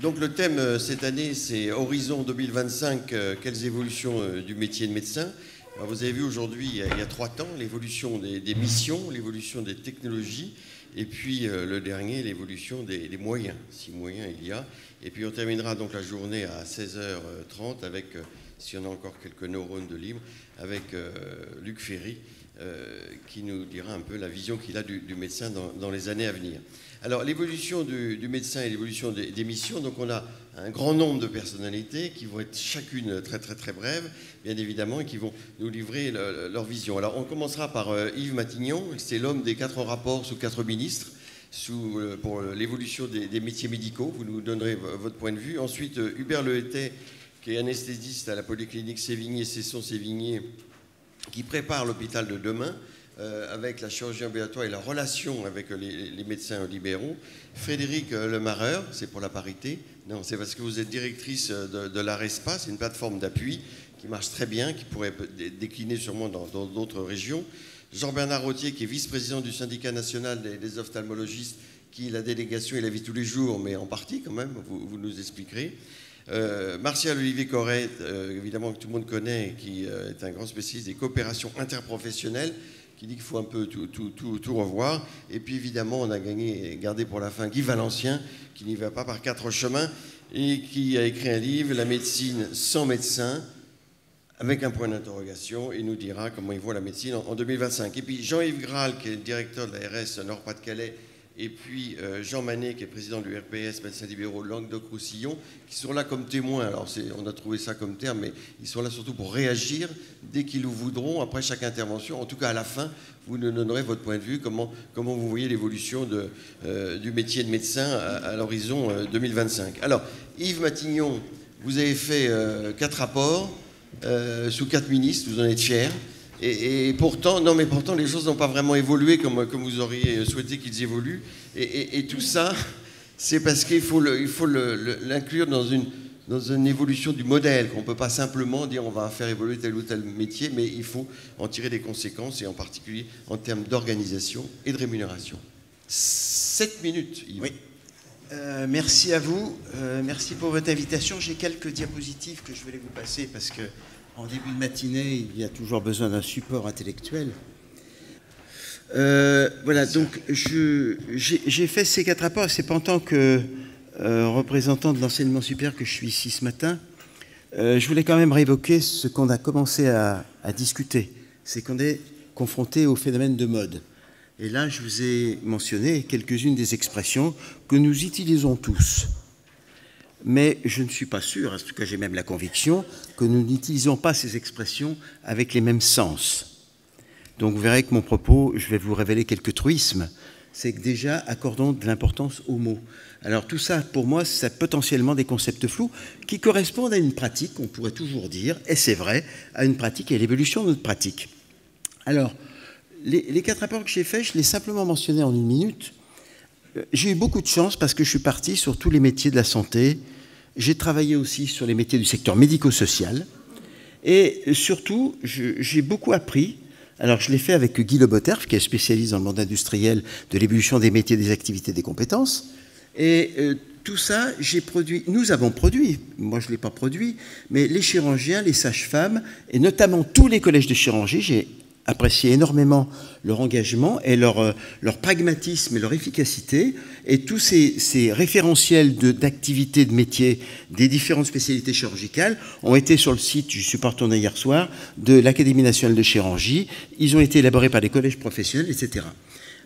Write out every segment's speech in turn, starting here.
Donc le thème cette année, c'est Horizon 2025, quelles évolutions du métier de médecin. Alors, vous avez vu aujourd'hui, il y a 3 temps, l'évolution des missions, l'évolution des technologies, et puis le dernier, l'évolution des moyens, si moyens il y a. Et puis on terminera donc la journée à 16h30 avec, si on a encore quelques neurones de libre, avec Luc Ferry, qui nous dira un peu la vision qu'il a du médecin dans les années à venir. Alors, l'évolution du médecin et l'évolution des missions, donc on a un grand nombre de personnalités qui vont être chacune très très très brèves, bien évidemment, et qui vont nous livrer leur vision. Alors, on commencera par Yves Matignon, c'est l'homme des 4 rapports sous 4 ministres, pour l'évolution des métiers médicaux. Vous nous donnerez votre point de vue. Ensuite, Hubert Lehétet, qui est anesthésiste à la polyclinique Sévigné, qui prépare l'hôpital de demain, avec la chirurgie ambulatoire et la relation avec les médecins libéraux. Frédéric Lemareur, c'est pour la parité. Non, c'est parce que vous êtes directrice de l'ARESPA, c'est une plateforme d'appui qui marche très bien, qui pourrait décliner sûrement dans d'autres régions. Jean-Bernard Rottier, qui est vice-président du syndicat national des ophtalmologistes, qui la délégation, il la vit tous les jours, mais en partie quand même, vous nous expliquerez. Martial Olivier Corret, évidemment que tout le monde connaît, qui est un grand spécialiste des coopérations interprofessionnelles, qui dit qu'il faut un peu tout revoir. Et puis évidemment, on a gardé pour la fin Guy Valencien, qui n'y va pas par 4 chemins, et qui a écrit un livre, La médecine sans médecin, avec un point d'interrogation, et nous dira comment il voit la médecine en 2025. Et puis Jean-Yves Graal, qui est le directeur de la RS Nord-Pas-de-Calais, et puis Jean Manet, qui est président du RPS, médecins libéraux Languedoc-Roussillon, qui sont là comme témoins. Alors, on a trouvé ça comme terme, mais ils sont là surtout pour réagir dès qu'ils le voudront, après chaque intervention. En tout cas, à la fin, vous nous donnerez votre point de vue, comment vous voyez l'évolution du métier de médecin à l'horizon 2025. Alors, Yves Matignon, vous avez fait 4 rapports sous 4 ministres, vous en êtes fiers. Et pourtant, les choses n'ont pas vraiment évolué comme vous auriez souhaité qu'ils évoluent. Et tout ça, c'est parce qu'il faut l'inclure dans une évolution du modèle, qu'on ne peut pas simplement dire on va faire évoluer tel ou tel métier, mais il faut en tirer des conséquences, et en particulier en termes d'organisation et de rémunération. 7 minutes, Yves. Oui. Merci à vous. Merci pour votre invitation. J'ai quelques diapositives que je vais vous passer parce que en début de matinée, il y a toujours besoin d'un support intellectuel. Voilà, donc j'ai fait ces 4 rapports. C'est pas en tant que représentant de l'enseignement supérieur que je suis ici ce matin. Je voulais quand même réévoquer ce qu'on a commencé à discuter. C'est qu'on est confronté au phénomène de mode. Et là, je vous ai mentionné quelques-unes des expressions que nous utilisons tous. Mais je ne suis pas sûr, en tout cas j'ai même la conviction, que nous n'utilisons pas ces expressions avec les mêmes sens. Donc vous verrez que mon propos, je vais vous révéler quelques truismes. C'est que déjà, accordons de l'importance aux mots. Alors tout ça, pour moi, c'est potentiellement des concepts flous qui correspondent à une pratique, on pourrait toujours dire, et c'est vrai, à une pratique et à l'évolution de notre pratique. Alors, les 4 rapports que j'ai faits, je les ai simplement mentionnés en 1 minute. J'ai eu beaucoup de chance parce que je suis parti sur tous les métiers de la santé. J'ai travaillé aussi sur les métiers du secteur médico-social. Et surtout, j'ai beaucoup appris. Alors, je l'ai fait avec Guy Leboterf, qui est spécialiste dans le monde industriel de l'évolution des métiers, des activités, des compétences. Et tout ça, nous avons produit, moi je ne l'ai pas produit, mais les chirurgiens, les sages-femmes, et notamment tous les collèges de chirurgie, j'ai apprécié énormément leur engagement et leur pragmatisme et leur efficacité, et tous ces référentiels d'activités, de métiers des différentes spécialités chirurgicales ont été sur le site, je suis pas retourné hier soir, de l'Académie nationale de chirurgie. Ils ont été élaborés par des collèges professionnels, etc.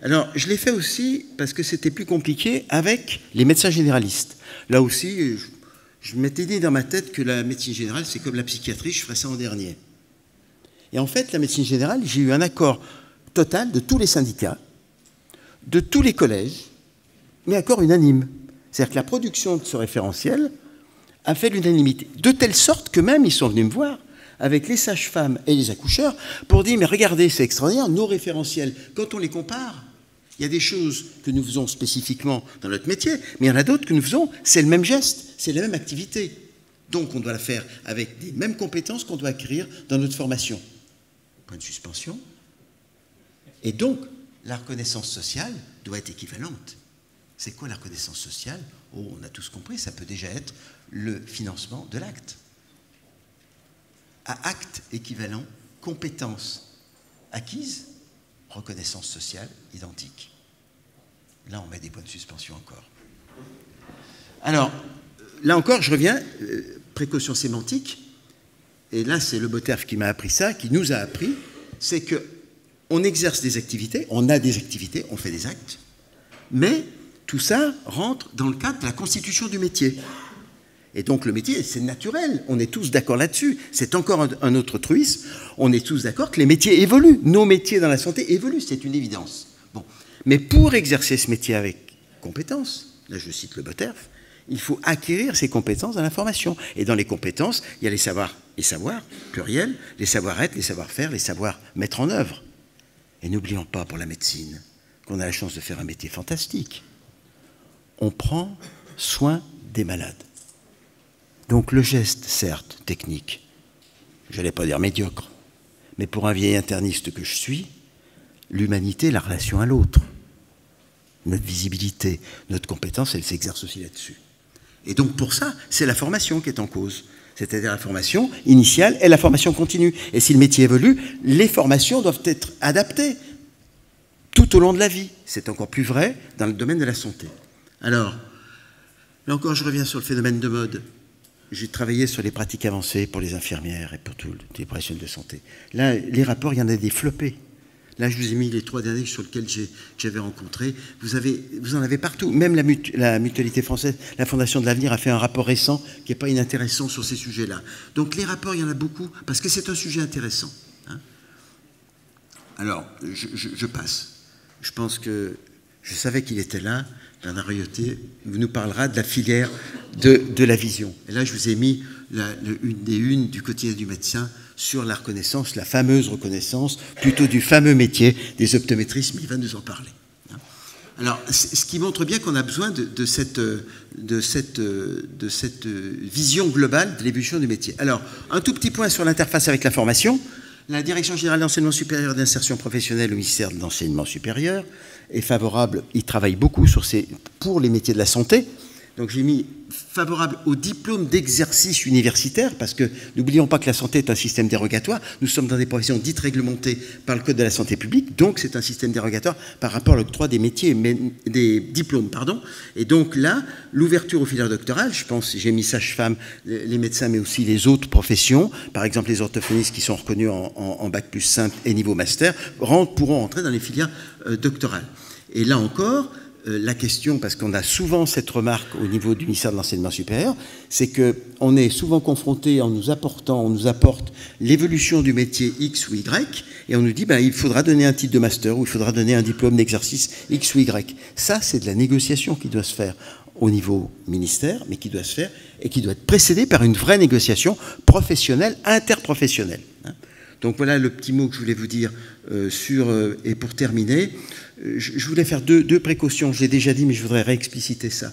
Alors, je l'ai fait aussi parce que c'était plus compliqué avec les médecins généralistes. Là aussi, je m'étais dit dans ma tête que la médecine générale, c'est comme la psychiatrie, je ferais ça en dernier. Et en fait, la médecine générale, j'ai eu un accord total de tous les syndicats, de tous les collèges, mais accord unanime. C'est-à-dire que la production de ce référentiel a fait l'unanimité, de telle sorte que même ils sont venus me voir avec les sages-femmes et les accoucheurs pour dire, mais regardez, c'est extraordinaire, nos référentiels, quand on les compare, il y a des choses que nous faisons spécifiquement dans notre métier, mais il y en a d'autres que nous faisons, c'est le même geste, c'est la même activité. Donc on doit la faire avec les mêmes compétences qu'on doit acquérir dans notre formation. Point de suspension. Et donc, la reconnaissance sociale doit être équivalente. C'est quoi la reconnaissance sociale? Oh, on a tous compris, ça peut déjà être le financement de l'acte. À acte équivalent, compétences acquises, reconnaissance sociale identique. Là, on met des points de suspension encore. Alors, là encore, je reviens, précaution sémantique, et là, c'est le Boterf qui m'a appris ça, qui nous a appris, c'est qu'on exerce des activités, on a des activités, on fait des actes, mais tout ça rentre dans le cadre de la constitution du métier. Et donc le métier, c'est naturel, on est tous d'accord là-dessus. C'est encore un autre truisme, on est tous d'accord que les métiers évoluent. Nos métiers dans la santé évoluent, c'est une évidence. Bon. Mais pour exercer ce métier avec compétence, là je cite le Boterf, il faut acquérir ces compétences dans la formation. Et dans les compétences, il y a les savoirs, pluriel, les savoir-être, les savoir-faire, les savoirs mettre en œuvre. Et n'oublions pas pour la médecine qu'on a la chance de faire un métier fantastique. On prend soin des malades. Donc le geste, certes, technique, je n'allais pas dire médiocre, mais pour un vieil interniste que je suis, l'humanité, la relation à l'autre, notre visibilité, notre compétence, elle s'exerce aussi là-dessus. Et donc pour ça, c'est la formation qui est en cause. C'est-à-dire la formation initiale et la formation continue. Et si le métier évolue, les formations doivent être adaptées tout au long de la vie. C'est encore plus vrai dans le domaine de la santé. Alors, là encore, je reviens sur le phénomène de mode. J'ai travaillé sur les pratiques avancées pour les infirmières et pour tous les professionnels de santé. Là, les rapports, il y en a des floppés. Là, je vous ai mis les 3 derniers sur lesquels j'avais rencontré. Vous en avez partout. Même la Mutualité française, la Fondation de l'Avenir a fait un rapport récent qui n'est pas inintéressant sur ces sujets-là. Donc les rapports, il y en a beaucoup parce que c'est un sujet intéressant. Hein. Alors, je passe. Je pense que je savais qu'il était là. Bernard Rioté nous parlera de la filière de la vision. Et là, je vous ai mis une des unes du quotidien du médecin sur la reconnaissance, la fameuse reconnaissance, plutôt du fameux métier des optométristes, mais il va nous en parler. Alors, ce qui montre bien qu'on a besoin de cette vision globale de l'évolution du métier. Alors, un tout petit point sur l'interface avec la formation. La Direction générale d'enseignement supérieur et d'insertion professionnelle au ministère de l'enseignement supérieur est favorable, il travaille beaucoup pour les métiers de la santé. Donc j'ai mis favorable au diplôme d'exercice universitaire, parce que n'oublions pas que la santé est un système dérogatoire. Nous sommes dans des professions dites réglementées par le Code de la santé publique, donc c'est un système dérogatoire par rapport à l'octroi des métiers, des diplômes, pardon. Et donc là, l'ouverture aux filières doctorales, je pense, j'ai mis sage-femme, les médecins, mais aussi les autres professions, par exemple les orthophonistes qui sont reconnus en bac plus 5 et niveau master, pourront entrer dans les filières doctorales. Et là encore, la question, parce qu'on a souvent cette remarque au niveau du ministère de l'Enseignement supérieur, c'est qu'on est souvent confronté, on nous apporte l'évolution du métier X ou Y, et on nous dit, il faudra donner un titre de master, ou il faudra donner un diplôme d'exercice X ou Y. Ça, c'est de la négociation qui doit se faire au niveau ministère, mais qui doit se faire, et qui doit être précédée par une vraie négociation professionnelle, interprofessionnelle. Donc voilà le petit mot que je voulais vous dire et pour terminer, je voulais faire deux précautions. Je l'ai déjà dit, mais je voudrais réexpliciter ça.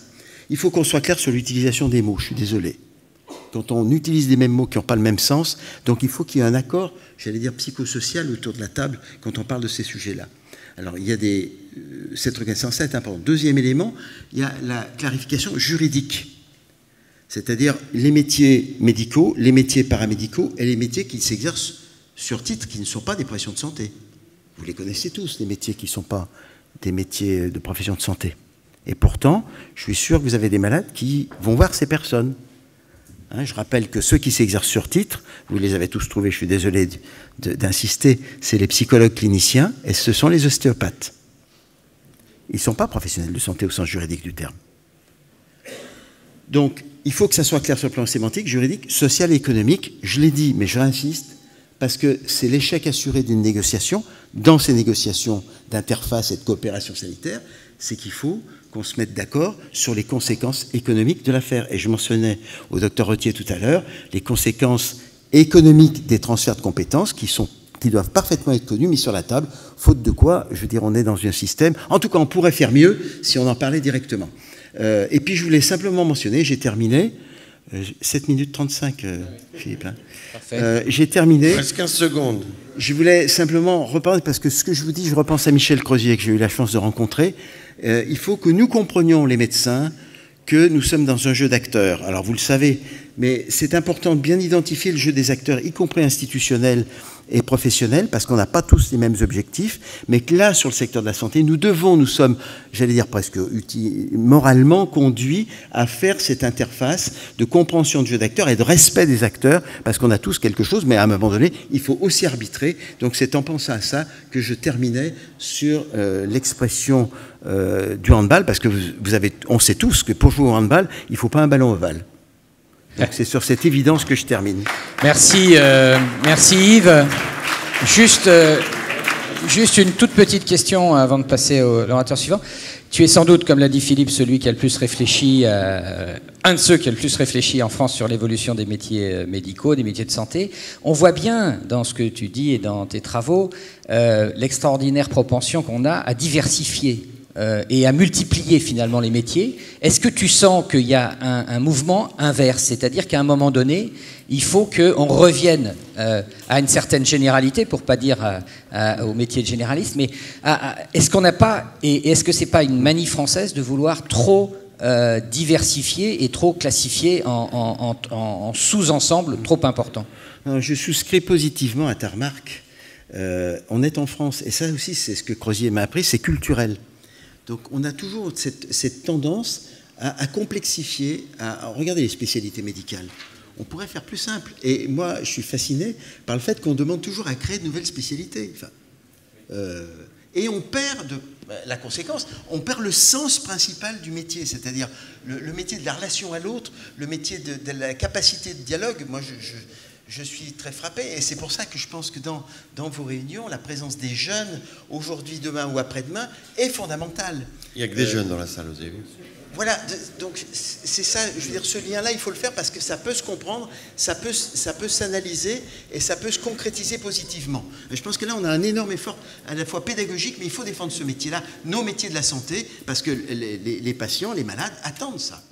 Il faut qu'on soit clair sur l'utilisation des mots, je suis désolé. Quand on utilise les mêmes mots qui n'ont pas le même sens, donc il faut qu'il y ait un accord, j'allais dire psychosocial, autour de la table quand on parle de ces sujets-là. Alors il y a cette reconnaissance est importante. Deuxième élément, il y a la clarification juridique. C'est-à-dire les métiers médicaux, les métiers paramédicaux et les métiers qui s'exercent sur titre, qui ne sont pas des professions de santé. Vous les connaissez tous, les métiers qui ne sont pas des métiers de profession de santé. Et pourtant, je suis sûr que vous avez des malades qui vont voir ces personnes. Je rappelle que ceux qui s'exercent sur titre, vous les avez tous trouvés, je suis désolé d'insister, c'est les psychologues cliniciens et ce sont les ostéopathes. Ils ne sont pas professionnels de santé au sens juridique du terme. Donc, il faut que ça soit clair sur le plan sémantique, juridique, social et économique. Je l'ai dit, mais je réinsiste, parce que c'est l'échec assuré d'une négociation. Dans ces négociations d'interface et de coopération sanitaire, c'est qu'il faut qu'on se mette d'accord sur les conséquences économiques de l'affaire. Et je mentionnais au docteur Retier tout à l'heure les conséquences économiques des transferts de compétences qui doivent parfaitement être connues, mis sur la table, faute de quoi, je veux dire, on est dans un système... En tout cas, on pourrait faire mieux si on en parlait directement. Et puis, je voulais simplement mentionner, j'ai terminé... 7 minutes 35, Philippe. J'ai terminé. Presque 15 secondes. Je voulais simplement reparler, parce que ce que je vous dis, je repense à Michel Crozier, que j'ai eu la chance de rencontrer. Il faut que nous comprenions, les médecins, que nous sommes dans un jeu d'acteurs. Alors vous le savez, mais c'est important de bien identifier le jeu des acteurs, y compris institutionnels et professionnels, parce qu'on n'a pas tous les mêmes objectifs, mais que là, sur le secteur de la santé, nous sommes, j'allais dire presque moralement conduits à faire cette interface de compréhension de jeu d'acteurs et de respect des acteurs, parce qu'on a tous quelque chose, mais à un moment donné, il faut aussi arbitrer. Donc c'est en pensant à ça que je terminais sur l'expression du handball, parce que on sait tous que pour jouer au handball, il ne faut pas un ballon ovale. Donc c'est sur cette évidence que je termine. Merci, merci Yves. Juste une toute petite question avant de passer à l'orateur suivant. Tu es sans doute, comme l'a dit Philippe, celui qui a le plus réfléchi, un de ceux qui a le plus réfléchi en France sur l'évolution des métiers médicaux, des métiers de santé. On voit bien dans ce que tu dis et dans tes travaux l'extraordinaire propension qu'on a à diversifier et à multiplier finalement les métiers. Est-ce que tu sens qu'il y a un mouvement inverse, c'est-à-dire qu'à un moment donné, il faut qu'on revienne à une certaine généralité, pour ne pas dire au métier de généraliste, mais est-ce qu'on n'a pas, et est-ce que ce n'est pas une manie française de vouloir trop diversifier et trop classifier en sous-ensembles trop importants? Je souscris positivement à ta remarque. On est en France, et ça aussi c'est ce que Crozier m'a appris, c'est culturel. Donc on a toujours cette tendance à complexifier, à regarder les spécialités médicales. On pourrait faire plus simple. Et moi, je suis fasciné par le fait qu'on demande toujours à créer de nouvelles spécialités. Et on perd, la conséquence, on perd le sens principal du métier, c'est-à-dire le métier de la relation à l'autre, le métier de la capacité de dialogue. Moi, je suis très frappé, et c'est pour ça que je pense que dans vos réunions, la présence des jeunes, aujourd'hui, demain ou après-demain, est fondamentale. Il n'y a que des jeunes dans la salle, vous avez vu. Voilà, donc c'est ça, je veux dire, ce lien-là, il faut le faire parce que ça peut se comprendre, ça peut s'analyser et ça peut se concrétiser positivement. Et je pense que là, on a un énorme effort à la fois pédagogique, mais il faut défendre ce métier-là, nos métiers de la santé, parce que les patients, les malades attendent ça.